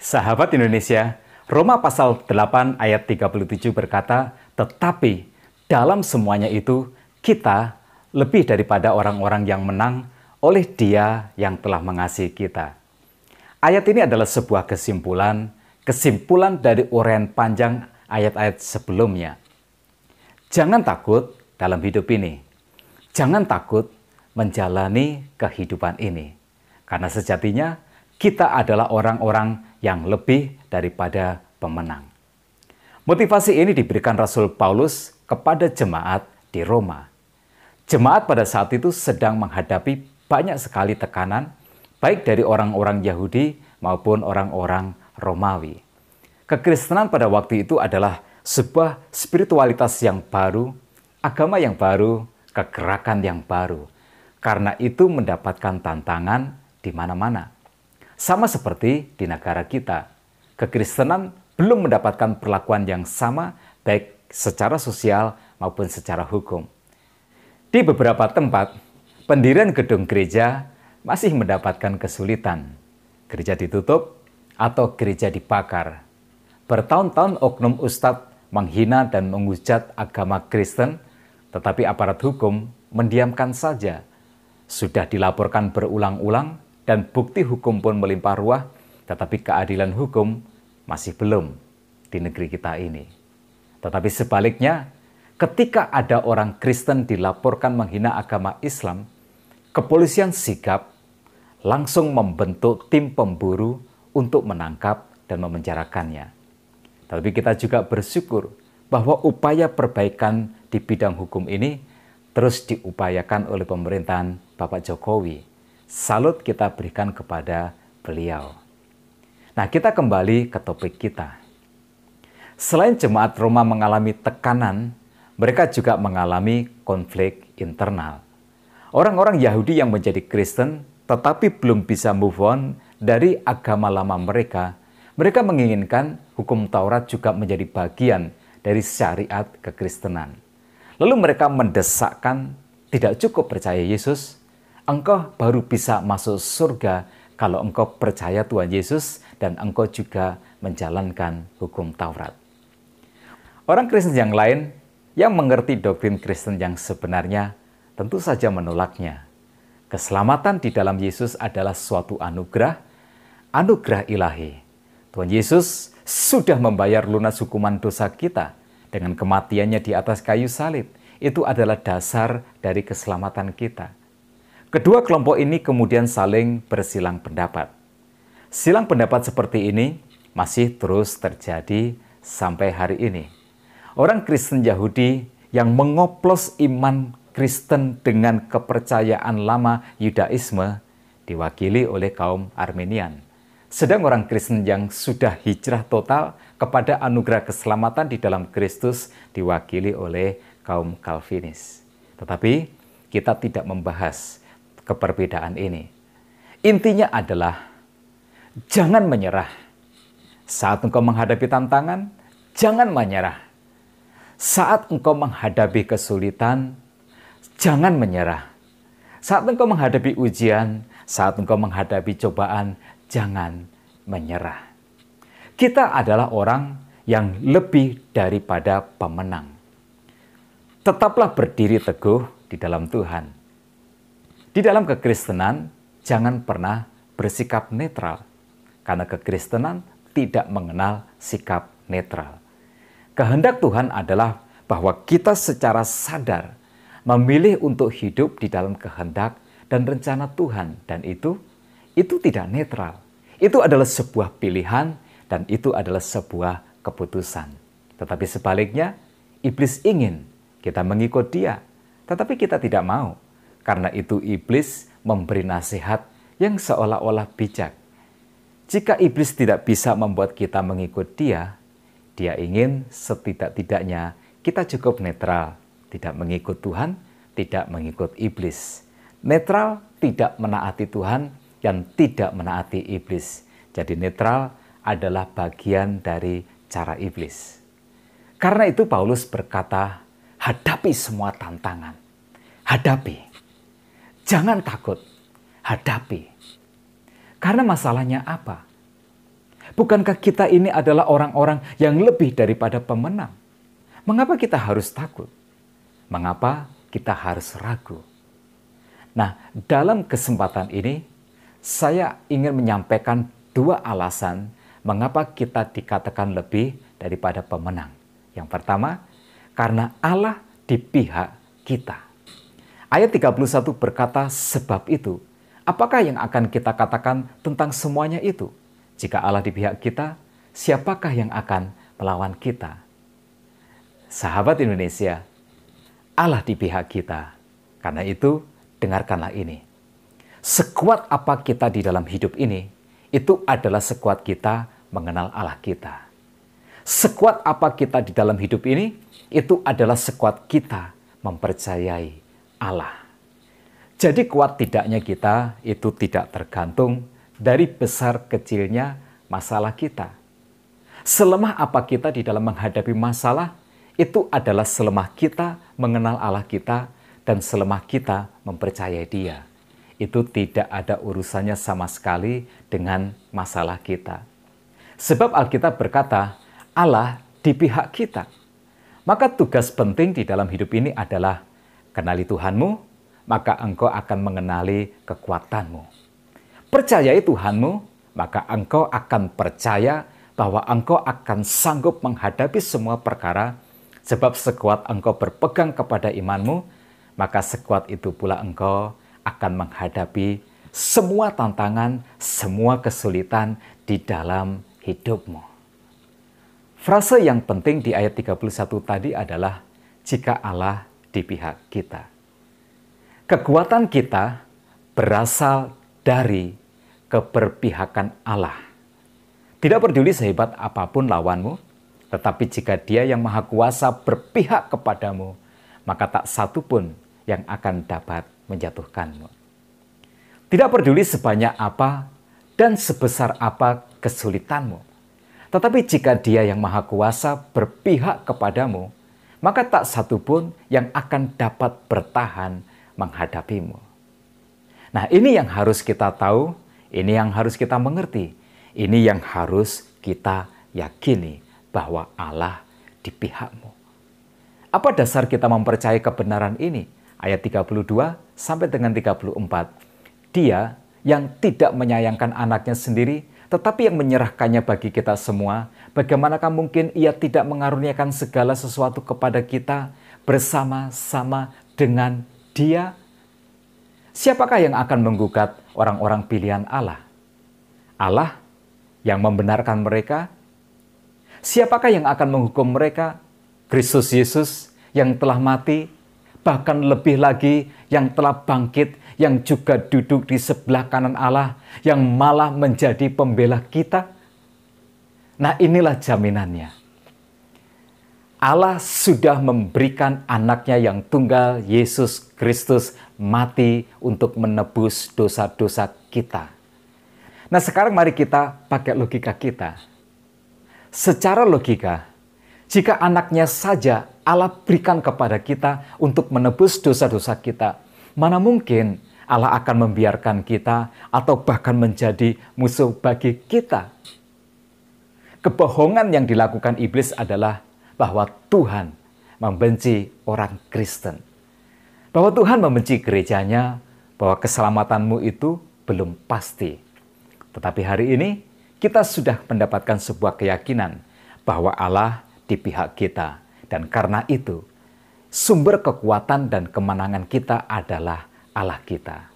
Sahabat Indonesia, Roma pasal 8 ayat 37 berkata, "Tetapi dalam semuanya itu kita lebih daripada orang-orang yang menang oleh Dia yang telah mengasihi kita." Ayat ini adalah sebuah kesimpulan dari uraian panjang ayat-ayat sebelumnya. Jangan takut dalam hidup ini. Jangan takut menjalani kehidupan ini. Karena sejatinya kita adalah orang-orang yang lebih daripada pemenang. Motivasi ini diberikan Rasul Paulus kepada jemaat di Roma. Jemaat pada saat itu sedang menghadapi banyak sekali tekanan, baik dari orang-orang Yahudi maupun orang-orang Romawi. Kekristenan pada waktu itu adalah sebuah spiritualitas yang baru, agama yang baru, kegerakan yang baru. Karena itu mendapatkan tantangan di mana-mana. Sama seperti di negara kita, kekristenan belum mendapatkan perlakuan yang sama baik secara sosial maupun secara hukum. Di beberapa tempat, pendirian gedung gereja masih mendapatkan kesulitan. Gereja ditutup atau gereja dibakar. Bertahun-tahun oknum ustadz menghina dan menghujat agama Kristen, tetapi aparat hukum mendiamkan saja. Sudah dilaporkan berulang-ulang dan bukti hukum pun melimpah ruah, tetapi keadilan hukum masih belum di negeri kita ini. Tetapi sebaliknya, ketika ada orang Kristen dilaporkan menghina agama Islam, kepolisian sigap langsung membentuk tim pemburu untuk menangkap dan memenjarakannya. Tapi kita juga bersyukur bahwa upaya perbaikan di bidang hukum ini terus diupayakan oleh pemerintahan Bapak Jokowi. Salut kita berikan kepada beliau. Nah, kita kembali ke topik kita. Selain jemaat Roma mengalami tekanan, mereka juga mengalami konflik internal. Orang-orang Yahudi yang menjadi Kristen tetapi belum bisa move on dari agama lama mereka, mereka menginginkan hukum Taurat juga menjadi bagian dari syariat kekristenan. Lalu mereka mendesakkan, tidak cukup percaya Yesus, engkau baru bisa masuk surga kalau engkau percaya Tuhan Yesus dan engkau juga menjalankan hukum Taurat. Orang Kristen yang lain yang mengerti doktrin Kristen yang sebenarnya tentu saja menolaknya. Keselamatan di dalam Yesus adalah suatu anugerah ilahi. Tuhan Yesus sudah membayar lunas hukuman dosa kita dengan kematiannya di atas kayu salib. Itu adalah dasar dari keselamatan kita. Kedua kelompok ini kemudian saling bersilang pendapat. Silang pendapat seperti ini masih terus terjadi sampai hari ini. Orang Kristen Yahudi yang mengoplos iman Kristen dengan kepercayaan lama Yudaisme diwakili oleh kaum Armenian. Sedang orang Kristen yang sudah hijrah total kepada anugerah keselamatan di dalam Kristus diwakili oleh kaum Calvinis. Tetapi kita tidak membahas keperbedaan ini. Intinya adalah jangan menyerah. Saat engkau menghadapi tantangan, jangan menyerah. Saat engkau menghadapi kesulitan, jangan menyerah. Saat engkau menghadapi ujian, saat engkau menghadapi cobaan, jangan menyerah. Kita adalah orang yang lebih daripada pemenang. Tetaplah berdiri teguh di dalam Tuhan. Di dalam kekristenan, jangan pernah bersikap netral. Karena kekristenan tidak mengenal sikap netral. Kehendak Tuhan adalah bahwa kita secara sadar memilih untuk hidup di dalam kehendak dan rencana Tuhan. Dan itu tidak netral. Itu adalah sebuah pilihan dan itu adalah sebuah keputusan. Tetapi sebaliknya, iblis ingin kita mengikut dia. Tetapi kita tidak mau. Karena itu iblis memberi nasihat yang seolah-olah bijak. Jika iblis tidak bisa membuat kita mengikut dia ingin setidak-tidaknya kita cukup netral. Tidak mengikut Tuhan, tidak mengikut iblis. Netral, tidak menaati Tuhan, dan tidak menaati iblis. Jadi netral adalah bagian dari cara iblis. Karena itu Paulus berkata, hadapi semua tantangan. Hadapi. Jangan takut. Hadapi. Karena masalahnya apa? Bukankah kita ini adalah orang-orang yang lebih daripada pemenang? Mengapa kita harus takut? Mengapa kita harus ragu? Nah, dalam kesempatan ini, saya ingin menyampaikan dua alasan mengapa kita dikatakan lebih daripada pemenang. Yang pertama, karena Allah di pihak kita. Ayat 31 berkata, sebab itu, apakah yang akan kita katakan tentang semuanya itu? Jika Allah di pihak kita, siapakah yang akan melawan kita? Sahabat Indonesia, Allah di pihak kita. Karena itu, dengarkanlah ini. Sekuat apa kita di dalam hidup ini, itu adalah sekuat kita mengenal Allah kita. Sekuat apa kita di dalam hidup ini, itu adalah sekuat kita mempercayai Allah. Jadi kuat tidaknya kita itu tidak tergantung dari besar kecilnya masalah kita. Selemah apa kita di dalam menghadapi masalah, itu adalah selemah kita mengenal Allah kita dan selemah kita mempercayai Dia. Itu tidak ada urusannya sama sekali dengan masalah kita. Sebab Alkitab berkata, Allah di pihak kita. Maka tugas penting di dalam hidup ini adalah kenali Tuhanmu, maka engkau akan mengenali kekuatanmu. Percayai Tuhanmu, maka engkau akan percaya bahwa engkau akan sanggup menghadapi semua perkara, sebab sekuat engkau berpegang kepada imanmu, maka sekuat itu pula engkau akan menghadapi semua tantangan, semua kesulitan di dalam hidupmu. Frase yang penting di ayat 31 tadi adalah jika Allah di pihak kita. Kekuatan kita berasal dari keberpihakan Allah. Tidak peduli sehebat apapun lawanmu, tetapi jika Dia yang Maha Kuasa berpihak kepadamu, maka tak satu pun yang akan dapat menjatuhkanmu. Tidak peduli sebanyak apa dan sebesar apa kesulitanmu. Tetapi jika Dia yang Maha Kuasa berpihak kepadamu, maka tak satu pun yang akan dapat bertahan menghadapimu. Nah, ini yang harus kita tahu, ini yang harus kita mengerti, ini yang harus kita yakini bahwa Allah di pihakmu. Apa dasar kita mempercayai kebenaran ini? Ayat 32 sampai dengan 34. Dia yang tidak menyayangkan anaknya sendiri, tetapi yang menyerahkannya bagi kita semua, bagaimanakah mungkin Ia tidak mengaruniakan segala sesuatu kepada kita bersama-sama dengan Dia? Siapakah yang akan menggugat orang-orang pilihan Allah? Allah yang membenarkan mereka? Siapakah yang akan menghukum mereka? Kristus Yesus yang telah mati, bahkan lebih lagi yang telah bangkit, yang juga duduk di sebelah kanan Allah, yang malah menjadi pembela kita. Nah, inilah jaminannya. Allah sudah memberikan anaknya yang tunggal, Yesus Kristus, mati untuk menebus dosa-dosa kita. Nah, sekarang mari kita pakai logika kita. Secara logika, jika anaknya saja Allah berikan kepada kita untuk menebus dosa-dosa kita, mana mungkin Allah akan membiarkan kita atau bahkan menjadi musuh bagi kita? Kebohongan yang dilakukan iblis adalah bahwa Tuhan membenci orang Kristen. Bahwa Tuhan membenci gerejanya, bahwa keselamatanmu itu belum pasti. Tetapi hari ini kita sudah mendapatkan sebuah keyakinan bahwa Allah di pihak kita. Dan karena itu, sumber kekuatan dan kemenangan kita adalah Allah kita.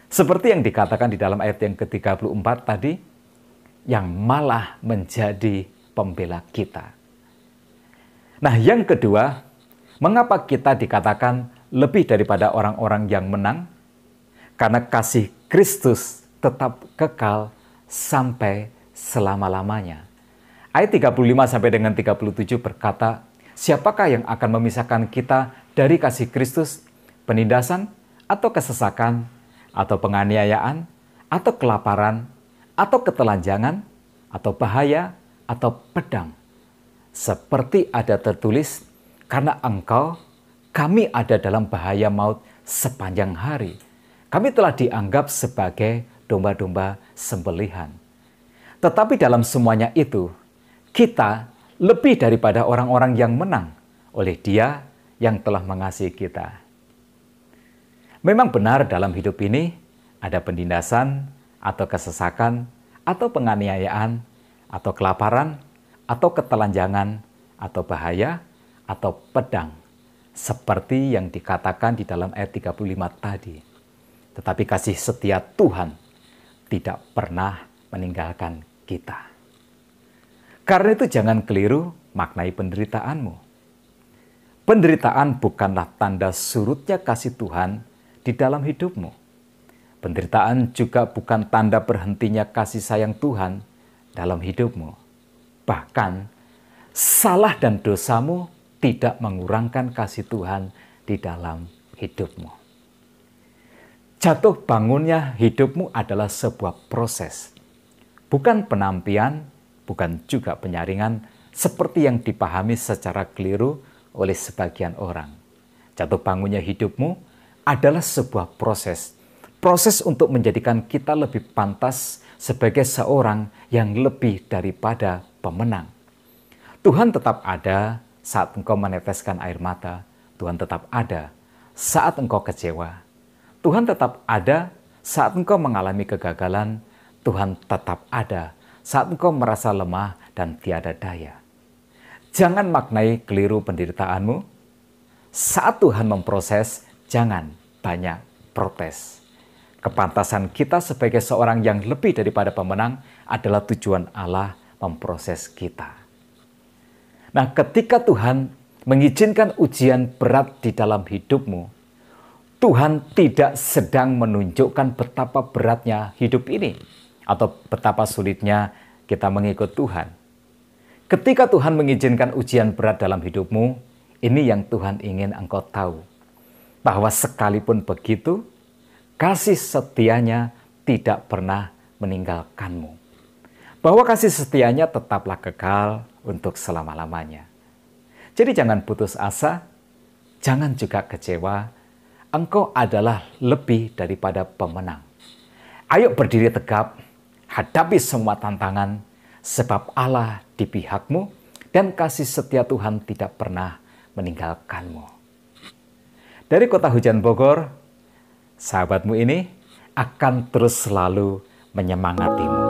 Seperti yang dikatakan di dalam ayat yang ke-34 tadi, yang malah menjadi pembela kita. Nah, yang kedua, mengapa kita dikatakan lebih daripada orang-orang yang menang? Karena kasih Kristus tetap kekal sampai selama-lamanya. Ayat 35 sampai dengan 37 berkata, siapakah yang akan memisahkan kita dari kasih Kristus? Penindasan atau kesesakan, atau penganiayaan, atau kelaparan, atau ketelanjangan, atau bahaya, atau pedang. Seperti ada tertulis, karena engkau, kami ada dalam bahaya maut sepanjang hari. Kami telah dianggap sebagai domba-domba sembelihan. Tetapi dalam semuanya itu, kita lebih daripada orang-orang yang menang oleh Dia yang telah mengasihi kita. Memang benar dalam hidup ini ada penindasan atau kesesakan atau penganiayaan atau kelaparan atau ketelanjangan atau bahaya atau pedang seperti yang dikatakan di dalam ayat 35 tadi. Tetapi kasih setia Tuhan tidak pernah meninggalkan kita. Karena itu jangan keliru maknai penderitaanmu. Penderitaan bukanlah tanda surutnya kasih Tuhan di dalam hidupmu. Penderitaan juga bukan tanda berhentinya kasih sayang Tuhan dalam hidupmu. Bahkan, salah dan dosamu tidak mengurangkan kasih Tuhan di dalam hidupmu. Jatuh bangunnya hidupmu adalah sebuah proses. Bukan penampian, bukan juga penyaringan seperti yang dipahami secara keliru oleh sebagian orang. Jatuh bangunnya hidupmu adalah sebuah proses. Proses untuk menjadikan kita lebih pantas sebagai seorang yang lebih daripada pemenang. Tuhan tetap ada saat engkau meneteskan air mata. Tuhan tetap ada saat engkau kecewa. Tuhan tetap ada saat engkau mengalami kegagalan. Tuhan tetap ada saat engkau merasa lemah dan tiada daya. Jangan maknai keliru penderitaanmu. Saat Tuhan memproses, jangan banyak protes. Kepantasan kita sebagai seorang yang lebih daripada pemenang adalah tujuan Allah memproses kita. Nah, ketika Tuhan mengizinkan ujian berat di dalam hidupmu, Tuhan tidak sedang menunjukkan betapa beratnya hidup ini atau betapa sulitnya kita mengikut Tuhan. Ketika Tuhan mengizinkan ujian berat dalam hidupmu, ini yang Tuhan ingin engkau tahu. Bahwa sekalipun begitu, kasih setianya tidak pernah meninggalkanmu. Bahwa kasih setianya tetaplah kekal untuk selama-lamanya. Jadi jangan putus asa, jangan juga kecewa. Engkau adalah lebih daripada pemenang. Ayo berdiri tegap, hadapi semua tantangan, sebab Allah di pihakmu dan kasih setia Tuhan tidak pernah meninggalkanmu. Dari Kota Hujan Bogor, sahabatmu ini akan terus selalu menyemangatimu.